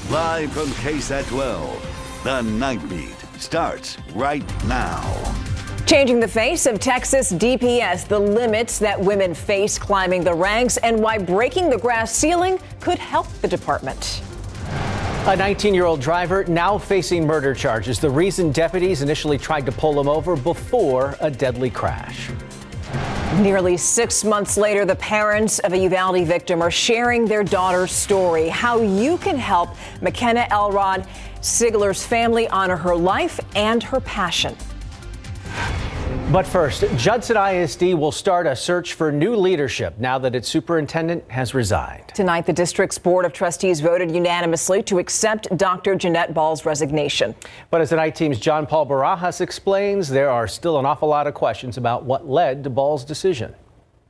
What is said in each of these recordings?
Live from KSAT 12, the Nightbeat starts right now. Changing the face of Texas DPS, the limits that women face climbing the ranks, and why breaking the glass ceiling could help the department. A 19-year-old driver now facing murder charges. The reason deputies initially tried to pull him over before a deadly crash. Nearly 6 months later, the parents of a Uvalde victim are sharing their daughter's story. How you can help McKenna Elrod, Seiler's family, honor her life and her passion. But first, Judson ISD will start a search for new leadership now that its superintendent has resigned. Tonight, the district's board of trustees voted unanimously to accept Dr. Jeanette Ball's resignation. But as the night team's John Paul Barajas explains, there are still an awful lot of questions about what led to Ball's decision.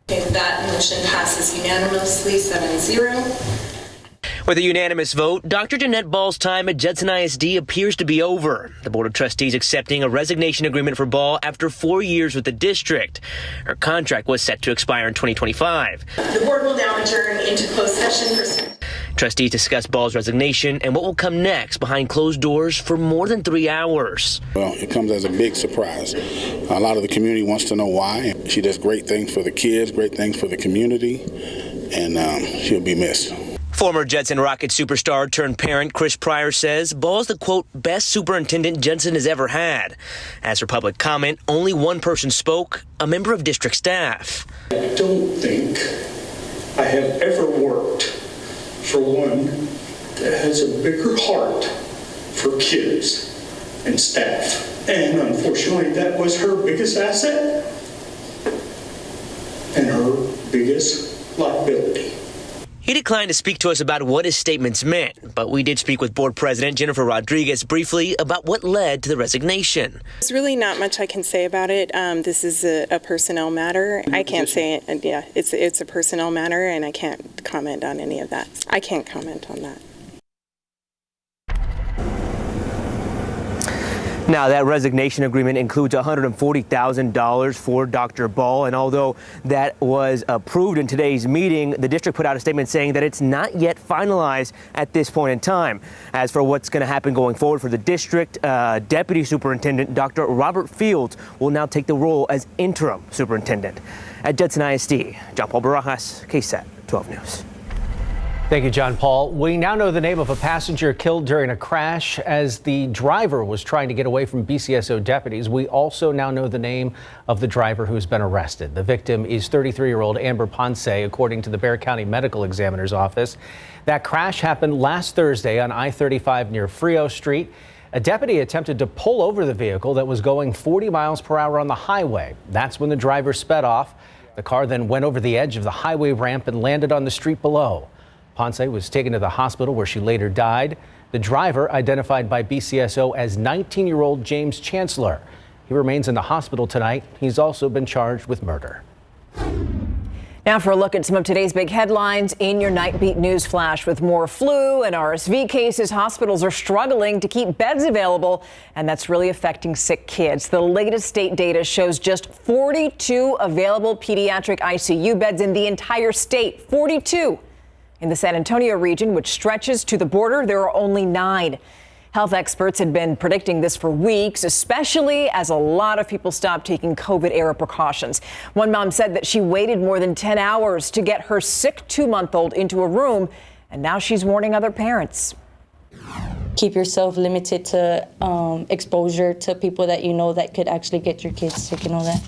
That motion passes unanimously 7-0. With a unanimous vote, Dr. Jeanette Ball's time at Judson ISD appears to be over. The Board of Trustees accepting a resignation agreement for Ball after 4 years with the district. Her contract was set to expire in 2025. The board will now adjourn into closed session. Trustees discussed Ball's resignation and what will come next behind closed doors for more than 3 hours. Well, it comes as a big surprise. A lot of the community wants to know why. She does great things for the kids, great things for the community, and she'll be missed. Former Judson Rocket superstar turned parent Chris Pryor says Ball's the, quote, best superintendent Judson has ever had. As for public comment, only one person spoke, a member of district staff. I don't think I have ever worked for one that has a bigger heart for kids and staff. And unfortunately, that was her biggest asset and her biggest liability. He declined to speak to us about what his statements meant, but we did speak with board president Jennifer Rodriguez briefly about what led to the resignation. There's really not much I can say about it. This is a personnel matter. I can't say it. Yeah, it's a personnel matter, and I can't comment on any of that. I can't comment on that. Now, that resignation agreement includes $140,000 for Dr. Ball, and although that was approved in today's meeting, the district put out a statement saying that it's not yet finalized at this point in time. As for what's going to happen going forward for the district, Deputy Superintendent Dr. Robert Fields will now take the role as interim superintendent. At Judson ISD, John Paul Barajas, KSAT 12 News. Thank you, John Paul. We now know the name of a passenger killed during a crash as the driver was trying to get away from BCSO deputies. We also now know the name of the driver who's been arrested. The victim is 33-year-old Amber Ponce, according to the Bexar County Medical Examiner's Office. That crash happened last Thursday on I-35 near Frio Street. A deputy attempted to pull over the vehicle that was going 40 miles per hour on the highway. That's when the driver sped off. The car then went over the edge of the highway ramp and landed on the street below. Ponce was taken to the hospital where she later died. The driver, identified by BCSO as 19-year-old James Chancellor. He remains in the hospital tonight. He's also been charged with murder. Now for a look at some of today's big headlines in your Nightbeat News Flash. With more flu and RSV cases, hospitals are struggling to keep beds available, and that's really affecting sick kids. The latest state data shows just 42 available pediatric ICU beds in the entire state. 42. In the San Antonio region, which stretches to the border, there are only 9. Health experts had been predicting this for weeks, especially as a lot of people stopped taking COVID-era precautions. One mom said that she waited more than 10 hours to get her sick 2-month-old into a room, and now she's warning other parents. Keep yourself limited to exposure to people that you know that could actually get your kids sick and all that.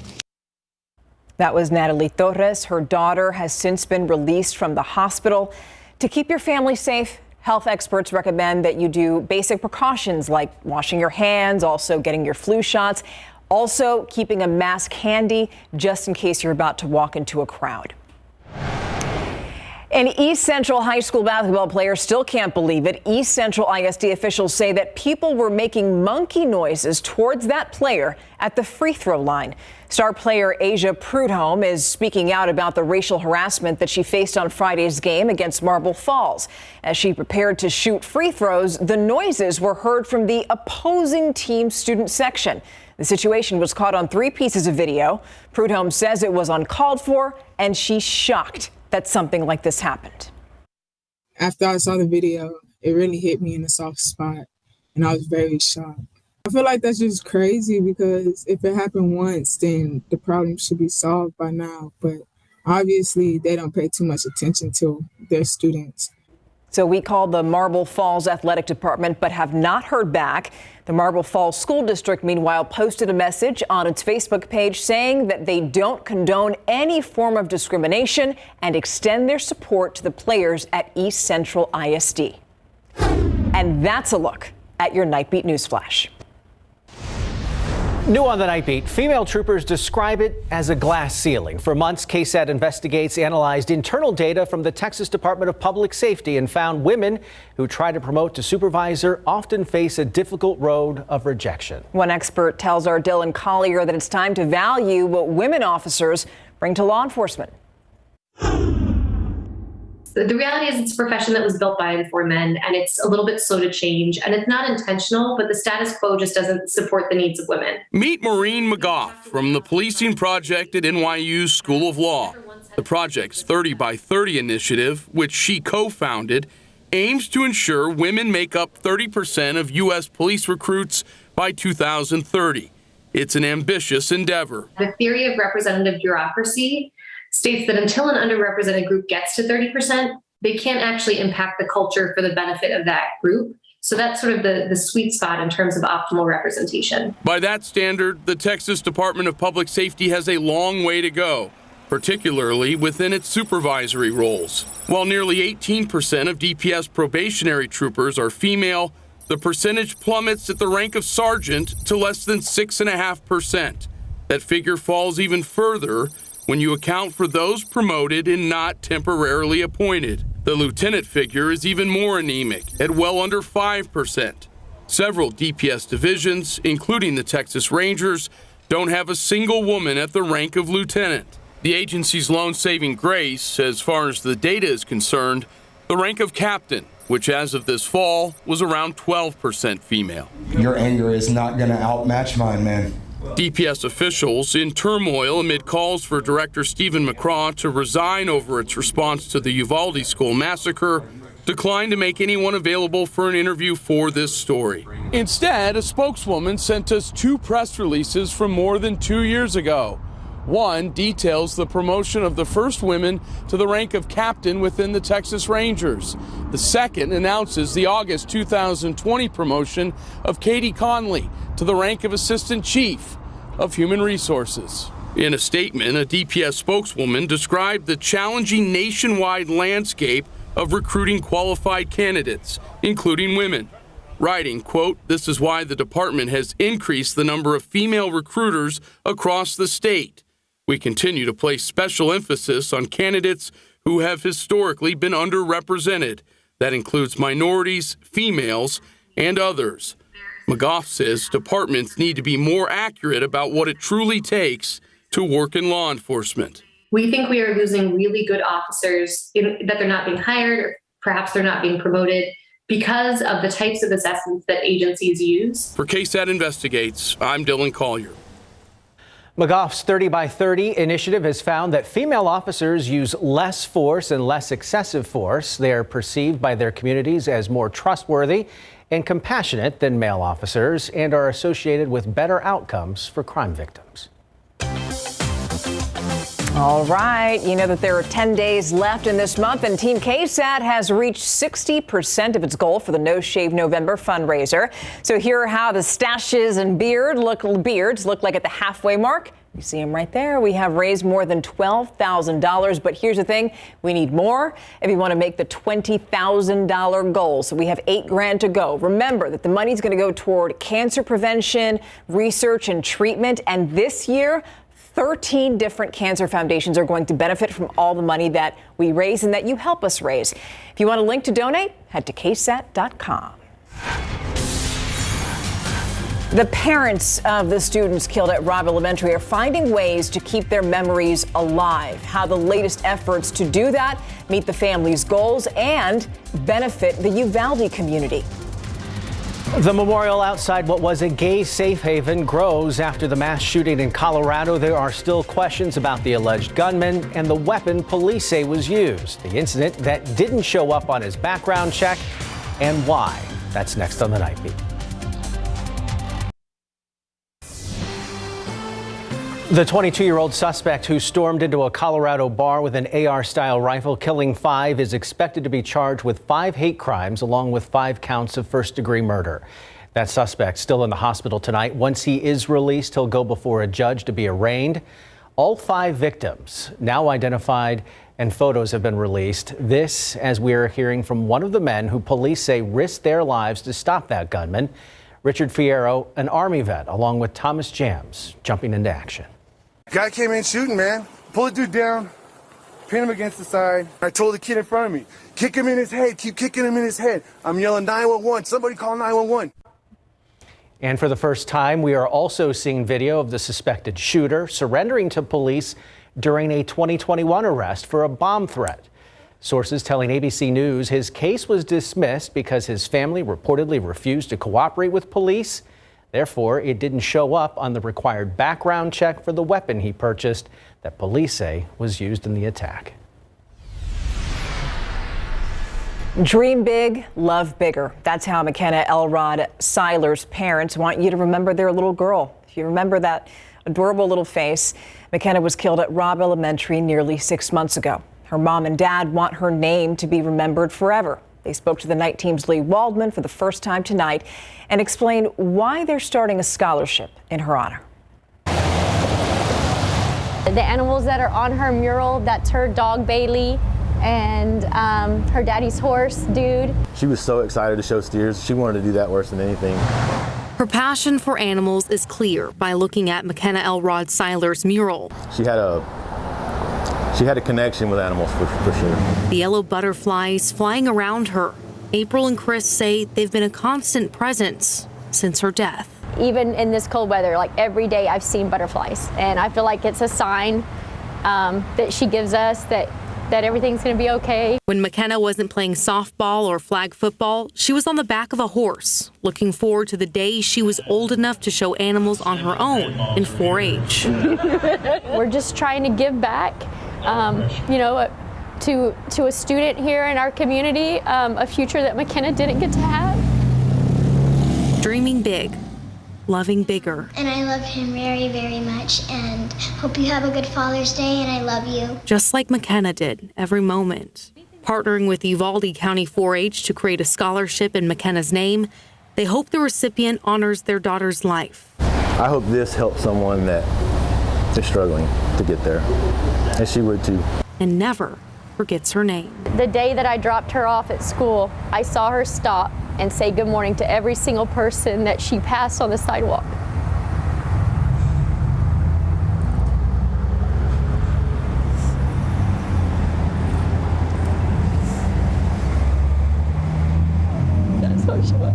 That was Natalie Torres. Her daughter has since been released from the hospital. To keep your family safe, health experts recommend that you do basic precautions like washing your hands, also getting your flu shots, also keeping a mask handy just in case you're about to walk into a crowd. An East Central High School basketball player still can't believe it. East Central ISD officials say that people were making monkey noises towards that player at the free throw line. Star player Asia Prudhomme is speaking out about the racial harassment that she faced on Friday's game against Marble Falls. As she prepared to shoot free throws, the noises were heard from the opposing team student section. The situation was caught on 3 pieces of video. Prudhomme says it was uncalled for, and she's shocked that something like this happened. After I saw the video, it really hit me in a soft spot, and I was very shocked. I feel like that's just crazy because if it happened once, then the problem should be solved by now. But obviously, they don't pay too much attention to their students. So we called the Marble Falls Athletic Department but have not heard back. The Marble Falls School District, meanwhile, posted a message on its Facebook page saying that they don't condone any form of discrimination and extend their support to the players at East Central ISD. And that's a look at your Nightbeat Newsflash. New on the Nightbeat, female troopers describe it as a glass ceiling. For months, KSAT Investigates analyzed internal data from the Texas Department of Public Safety and found women who try to promote to supervisor often face a difficult road of rejection. One expert tells our Dylan Collier that it's time to value what women officers bring to law enforcement. The reality is it's a profession that was built by and for men, and it's a little bit slow to change, and it's not intentional, but the status quo just doesn't support the needs of women. Meet Maureen McGough from the Policing Project at NYU's School of Law. The project's 30 by 30 initiative, which she co-founded, aims to ensure women make up 30% of U.S. police recruits by 2030. It's an ambitious endeavor. The theory of representative bureaucracy states that until an underrepresented group gets to 30%, they can't actually impact the culture for the benefit of that group. So that's sort of the sweet spot in terms of optimal representation. By that standard, the Texas Department of Public Safety has a long way to go, particularly within its supervisory roles. While nearly 18% of DPS probationary troopers are female, the percentage plummets at the rank of sergeant to less than 6.5%. That figure falls even further when you account for those promoted and not temporarily appointed. The lieutenant figure is even more anemic, at well under 5%. Several DPS divisions, including the Texas Rangers, don't have a single woman at the rank of lieutenant. The agency's lone saving grace, as far as the data is concerned, the rank of captain, which as of this fall was around 12% female. Your anger is not gonna outmatch mine, man. DPS officials in turmoil amid calls for Director Stephen McCraw to resign over its response to the Uvalde school massacre declined to make anyone available for an interview for this story. Instead, a spokeswoman sent us 2 press releases from more than 2 years ago. One details the promotion of the first women to the rank of captain within the Texas Rangers. The second announces the August 2020 promotion of Katie Conley to the rank of assistant chief of human resources. In a statement, a DPS spokeswoman described the challenging nationwide landscape of recruiting qualified candidates, including women, writing, quote, "This is why the department has increased the number of female recruiters across the state. We continue to place special emphasis on candidates who have historically been underrepresented. That includes minorities, females, and others." McGough says departments need to be more accurate about what it truly takes to work in law enforcement. We think we are losing really good officers that they're not being hired, or perhaps they're not being promoted because of the types of assessments that agencies use. For KSAT Investigates, I'm Dylan Collier. McGough's 30 by 30 initiative has found that female officers use less force and less excessive force. They are perceived by their communities as more trustworthy and compassionate than male officers and are associated with better outcomes for crime victims. All right. You know that there are 10 days left in this month, and Team KSAT has reached 60% of its goal for the No Shave November fundraiser. So here are how the stashes and beards look like at the halfway mark. You see them right there. We have raised more than $12,000, but here's the thing. We need more if you want to make the $20,000 goal. So we have $8,000 to go. Remember that the money's going to go toward cancer prevention, research, and treatment. And this year, 13 different cancer foundations are going to benefit from all the money that we raise and that you help us raise. If you want a link to donate, head to KSAT.com. The parents of the students killed at Robb Elementary are finding ways to keep their memories alive. How the latest efforts to do that meet the family's goals and benefit the Uvalde community. The memorial outside what was a gay safe haven grows after the mass shooting in Colorado. There are still questions about the alleged gunman and the weapon police say was used. The incident that didn't show up on his background check and why. That's next on the Night Beat. The 22-year-old suspect who stormed into a Colorado bar with an AR-style rifle, killing 5, is expected to be charged with 5 hate crimes along with 5 counts of first-degree murder. That suspect still in the hospital tonight. Once he is released, he'll go before a judge to be arraigned. All 5 victims now identified and photos have been released. This, as we are hearing from one of the men who police say risked their lives to stop that gunman. Richard Fierro, an Army vet, along with Thomas Jams, jumping into action. Guy came in shooting, man. Pull the dude down, pin him against the side. I told the kid in front of me, kick him in his head, keep kicking him in his head. I'm yelling 911, somebody call 911. And for the first time, we are also seeing video of the suspected shooter surrendering to police during a 2021 arrest for a bomb threat. Sources telling ABC News his case was dismissed because his family reportedly refused to cooperate with police. Therefore, it didn't show up on the required background check for the weapon he purchased that police say was used in the attack. Dream big, love bigger. That's how McKenna Elrod Seiler's parents want you to remember their little girl. If you remember that adorable little face, McKenna was killed at Robb Elementary nearly 6 months ago. Her mom and dad want her name to be remembered forever. They spoke to the night team's Lee Waldman for the first time tonight and explained why they're starting a scholarship in her honor. The animals that are on her mural, that's her dog Bailey and her daddy's horse, Dude. She was so excited to show steers. She wanted to do that worse than anything. Her passion for animals is clear by looking at McKenna Elrod Seiler's mural. She had a connection with animals for sure. The yellow butterflies flying around her. April and Chris say they've been a constant presence since her death. Even in this cold weather, like every day I've seen butterflies, and I feel like it's a sign that she gives us that everything's going to be okay. When McKenna wasn't playing softball or flag football, she was on the back of a horse, looking forward to the day she was old enough to show animals on her own in 4-H. We're just trying to give back, to a student here in our community, a future that McKenna didn't get to have. Dreaming big, loving bigger. And I love him very, very much, and hope you have a good Father's Day, and I love you. Just like McKenna did every moment. Partnering with Uvalde County 4-H to create a scholarship in McKenna's name, they hope the recipient honors their daughter's life. I hope this helps someone that is struggling to get there, and she would too. And never forgets her name. The day that I dropped her off at school, I saw her stop and say good morning to every single person that she passed on the sidewalk. That's how she was.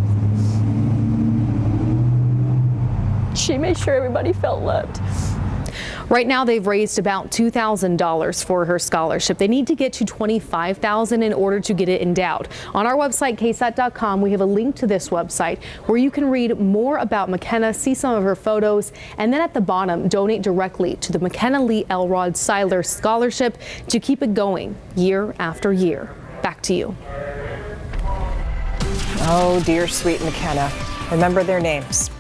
She made sure everybody felt loved. Right now, they've raised about $2,000 for her scholarship. They need to get to $25,000 in order to get it endowed. On our website, KSAT.com, we have a link to this website where you can read more about McKenna, see some of her photos, and then at the bottom, donate directly to the McKenna Lee Elrod Seiler Scholarship to keep it going year after year. Back to you. Oh, dear sweet McKenna. Remember their names.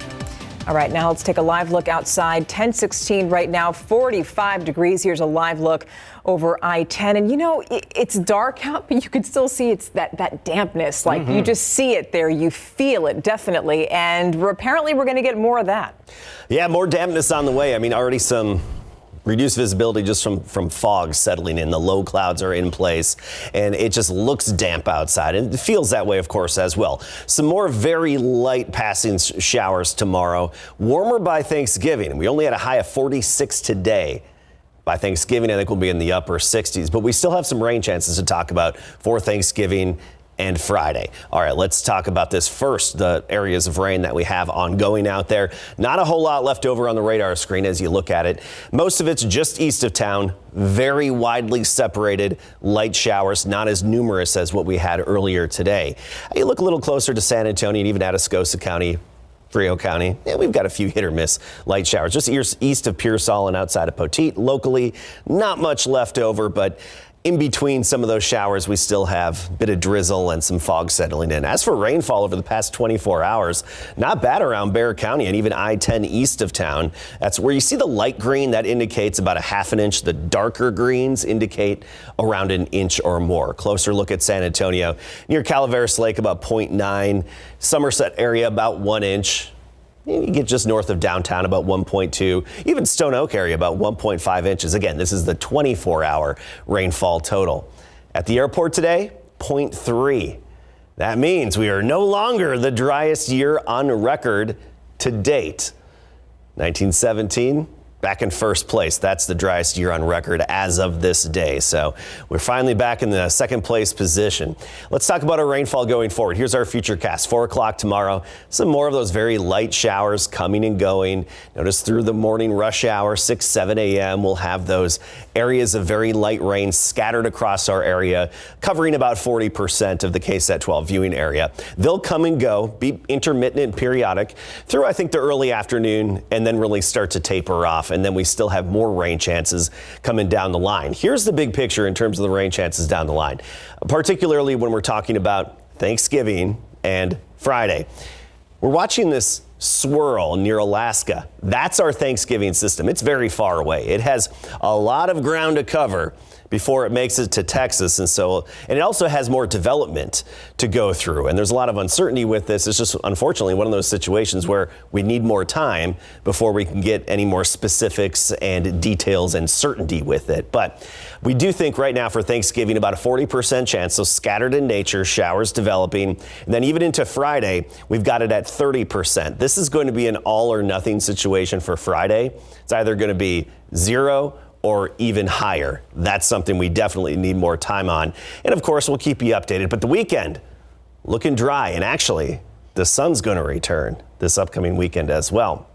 All right, now let's take a live look outside. 10:16 right now, 45 degrees. Here's a live look over I-10. And, you know, it's dark out, but you can still see it's that dampness. Like, you just see it there. You feel it, definitely. And apparently we're going to get more of that. Yeah, more dampness on the way. I mean, already some reduced visibility just from fog settling in. The low clouds are in place, and it just looks damp outside. And it feels that way, of course, as well. Some more very light passing showers tomorrow. Warmer by Thanksgiving. We only had a high of 46 today. By Thanksgiving, I think we'll be in the upper 60s. But we still have some rain chances to talk about for Thanksgiving and Friday. All right, let's talk about this first, the areas of rain that we have ongoing out there. Not a whole lot left over on the radar screen as you look at it. Most of it's just east of town, very widely separated light showers, not as numerous as what we had earlier today. You look a little closer to San Antonio and even Atascosa County, Frio County, yeah, we've got a few hit or miss light showers. Just east of Pearsall and outside of Poteet. Locally, not much left over, but in between some of those showers, we still have a bit of drizzle and some fog settling in. As for rainfall over the past 24 hours, not bad around Bexar County and even I-10 east of town. That's where you see the light green. That indicates about a half an inch. The darker greens indicate around an inch or more. Closer look at San Antonio. Near Calaveras Lake, about 0.9. Somerset area, about 1 inch. You get just north of downtown, about 1.2. Even Stone Oak area, about 1.5 inches. Again, this is the 24-hour rainfall total. At the airport today, 0.3. That means we are no longer the driest year on record to date. 1917, back in first place. That's the driest year on record as of this day. So we're finally back in the second place position. Let's talk about our rainfall going forward. Here's our futurecast. 4 o'clock tomorrow. Some more of those very light showers coming and going. Notice through the morning rush hour, 6, 7 a.m. we'll have those areas of very light rain scattered across our area, covering about 40% of the KSAT 12 viewing area. They'll come and go, be intermittent and periodic through, I think, the early afternoon, and then really start to taper off. And then we still have more rain chances coming down the line. Here's the big picture in terms of the rain chances down the line, particularly when we're talking about Thanksgiving and Friday. We're watching this swirl near Alaska. That's our Thanksgiving system. It's very far away. It has a lot of ground to cover before it makes it to Texas. And it also has more development to go through. And there's a lot of uncertainty with this. It's just unfortunately one of those situations where we need more time before we can get any more specifics and details and certainty with it. But we do think right now for Thanksgiving about a 40% chance, so scattered in nature, showers developing. And then even into Friday, we've got it at 30%. This is going to be an all or nothing situation for Friday. It's either going to be 0 or even higher. That's something we definitely need more time on. And of course, we'll keep you updated. But the weekend, looking dry. And actually, the sun's going to return this upcoming weekend as well.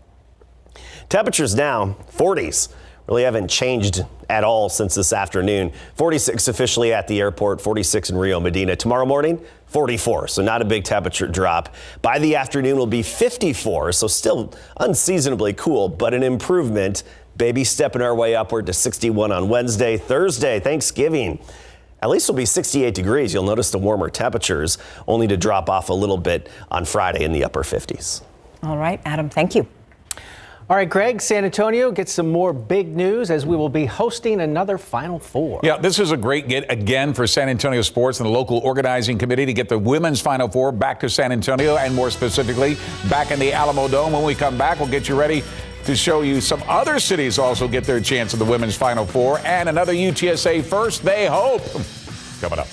Temperatures now, 40s. Really haven't changed at all since this afternoon. 46 officially at the airport, 46 in Rio Medina. Tomorrow morning, 44, so not a big temperature drop. By the afternoon, will be 54, so still unseasonably cool, but an improvement. Baby stepping our way upward to 61 on Wednesday. Thursday, Thanksgiving, at least will be 68 degrees. You'll notice the warmer temperatures, only to drop off a little bit on Friday in the upper 50s. All right, Adam, thank you. All right, Greg, San Antonio gets some more big news as we will be hosting another Final Four. Yeah, this is a great get again for San Antonio sports and the local organizing committee to get the women's Final Four back to San Antonio and more specifically back in the Alamo Dome. When we come back, we'll get you ready to show you some other cities also get their chance at the women's Final Four and another UTSA first, they hope. Coming up.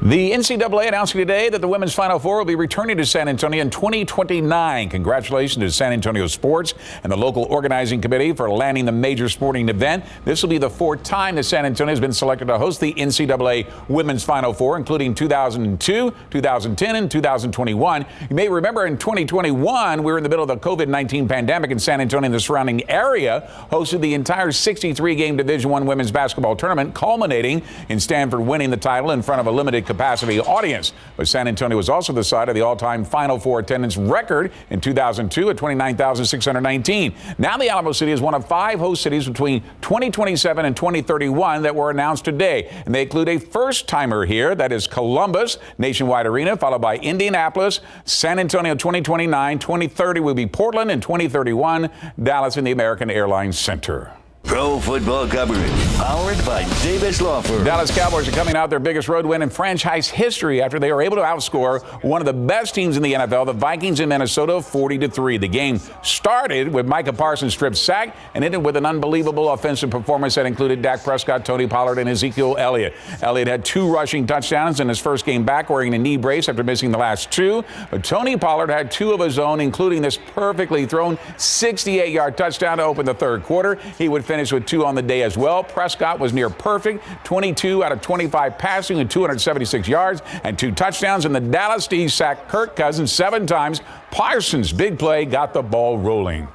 The NCAA announcing today that the women's Final Four will be returning to San Antonio in 2029. Congratulations to San Antonio sports and the local organizing committee for landing the major sporting event. This will be the fourth time that San Antonio has been selected to host the NCAA women's Final Four, including 2002, 2010, and 2021. You may remember in 2021, we were in the middle of the COVID-19 pandemic, and San Antonio and the surrounding area hosted the entire 63-game Division I women's basketball tournament, culminating in Stanford winning the title in front of a limited capacity audience. But San Antonio was also the site of the all-time Final Four attendance record in 2002 at 29,619. Now the Alamo City is one of 5 host cities between 2027 and 2031 that were announced today. And they include a first-timer here, that is Columbus Nationwide Arena, followed by Indianapolis, San Antonio 2029, 2030 will be Portland, and 2031 Dallas in the American Airlines Center. Pro football coverage, powered by Davis Law Firm. Dallas Cowboys are coming out their biggest road win in franchise history after they were able to outscore one of the best teams in the NFL, the Vikings in Minnesota, 40-3. The game started with Micah Parsons' strip sack and ended with an unbelievable offensive performance that included Dak Prescott, Tony Pollard, and Ezekiel Elliott. Elliott had 2 rushing touchdowns in his first game back, wearing a knee brace after missing the last 2. But Tony Pollard had 2 of his own, including this perfectly thrown 68-yard touchdown to open the third quarter. He would finish with 2 on the day as well. Prescott was near perfect, 22 out of 25 passing with 276 yards and 2 touchdowns. And the Dallas D sacked Kirk Cousins 7 times. Parsons' big play got the ball rolling.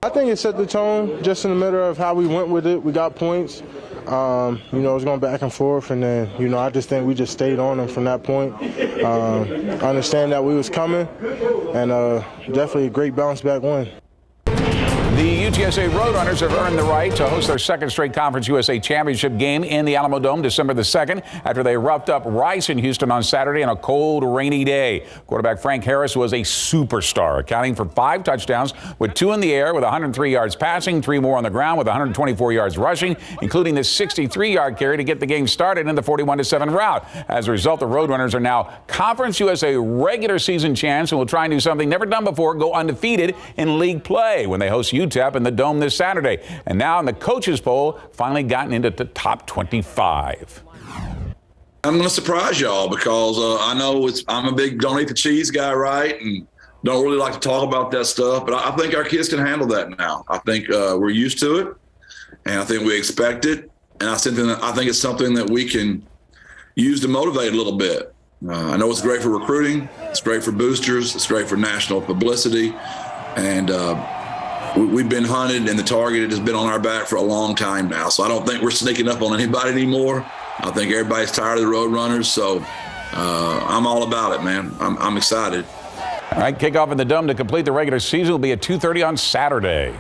I think it set the tone just in the middle of how we went with it. We got points. It was going back and forth, and then, I just think we just stayed on them from that point. I understand that we was coming, and definitely a great bounce back win. The UTSA Roadrunners have earned the right to host their second straight Conference USA Championship game in the Alamo Dome December the 2nd after they roughed up Rice in Houston on Saturday on a cold, rainy day. Quarterback Frank Harris was a superstar, accounting for 5 touchdowns with 2 in the air with 103 yards passing, 3 more on the ground with 124 yards rushing, including the 63-yard carry to get the game started in the 41-7 rout. As a result, the Roadrunners are now Conference USA regular season champs and will try and do something never done before, go undefeated in league play when they host UTEP in the Dome this Saturday. And now in the coaches poll, finally gotten into the top 25. I'm going to surprise y'all because I know I'm a big don't eat the cheese guy, right? And don't really like to talk about that stuff. But I think our kids can handle that now. I think we're used to it, and I think we expect it. And I think it's something that we can use to motivate a little bit. I know it's great for recruiting. It's great for boosters. It's great for national publicity. And we've been hunted, and the target has been on our back for a long time now. So I don't think we're sneaking up on anybody anymore. I think everybody's tired of the Roadrunners. So I'm all about it, man. I'm excited. All right, kickoff in the Dome to complete the regular season will be at 2:30 on Saturday.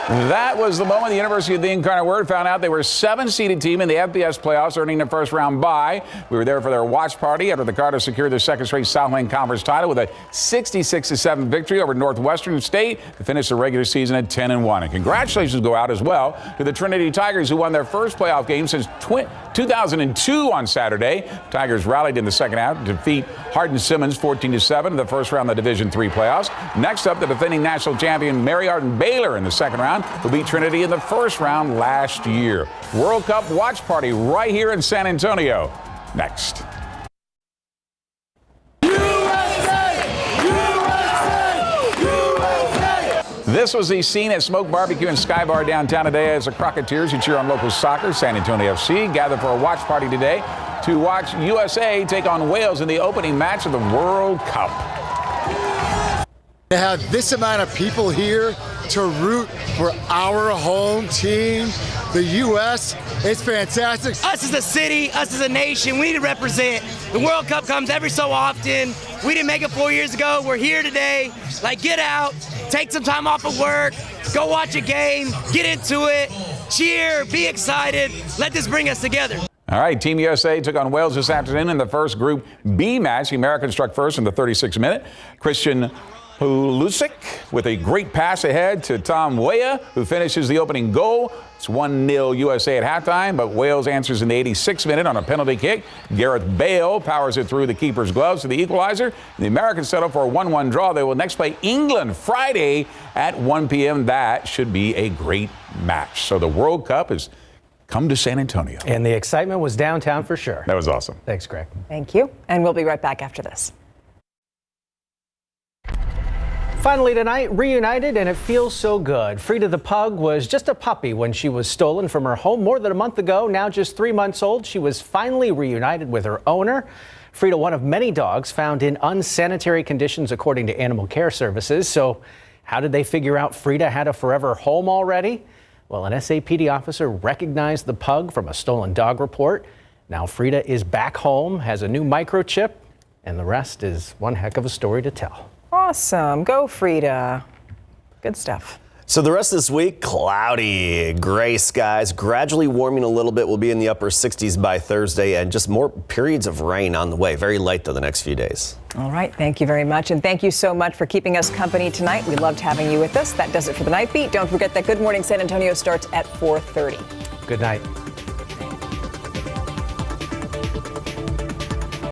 That was the moment the University of the Incarnate Word found out they were a 7-seeded team in the FBS playoffs, earning their first round bye. We were there for their watch party after the Carters secured their second straight Southland Conference title with a 66-7 victory over Northwestern State to finish the regular season at 10-1. And congratulations go out as well to the Trinity Tigers, who won their first playoff game since 2002 on Saturday. Tigers rallied in the second half to defeat Hardin-Simmons 14-7 in the first round of the Division III playoffs. Next up, the defending national champion Mary Hardin Baylor in the second round, who beat Trinity in the first round last year. World Cup watch party right here in San Antonio. Next. This was the scene at Smoke Barbecue and Sky Bar downtown today as the Crocketeers, who cheer on local soccer, San Antonio FC, gathered for a watch party today to watch USA take on Wales in the opening match of the World Cup. To have this amount of people here to root for our home team, the U.S., it's fantastic. Us as a city, us as a nation, we need to represent. The World Cup comes every so often. We didn't make it 4 years ago. We're here today. Like, get out, take some time off of work, go watch a game, get into it, cheer, be excited. Let this bring us together. All right, Team USA took on Wales this afternoon in the first Group B match. The Americans struck first in the 36th minute. Christian Pulisic with a great pass ahead to Tom Weah, who finishes the opening goal. It's 1-0 USA at halftime, but Wales answers in the 86th minute on a penalty kick. Gareth Bale powers it through the keeper's gloves to the equalizer. The Americans settle for a 1-1 draw. They will next play England Friday at 1 p.m. That should be a great match. So the World Cup has come to San Antonio. And the excitement was downtown for sure. That was awesome. Thanks, Greg. Thank you. And we'll be right back after this. Finally tonight, reunited, and it feels so good. Frida the pug was just a puppy when she was stolen from her home more than a month ago. Now just 3 months old, she was finally reunited with her owner. Frida, one of many dogs found in unsanitary conditions, according to Animal Care Services. So how did they figure out Frida had a forever home already? Well, an SAPD officer recognized the pug from a stolen dog report. Now Frida is back home, has a new microchip, and the rest is one heck of a story to tell. Awesome. Go, Frida. Good stuff. So the rest of this week, cloudy, gray skies, gradually warming a little bit. We'll be in the upper 60s by Thursday, and just more periods of rain on the way. Very light, though, the next few days. All right. Thank you very much. And thank you so much for keeping us company tonight. We loved having you with us. That does it for the Night Beat. Don't forget that Good Morning San Antonio starts at 4:30. Good night.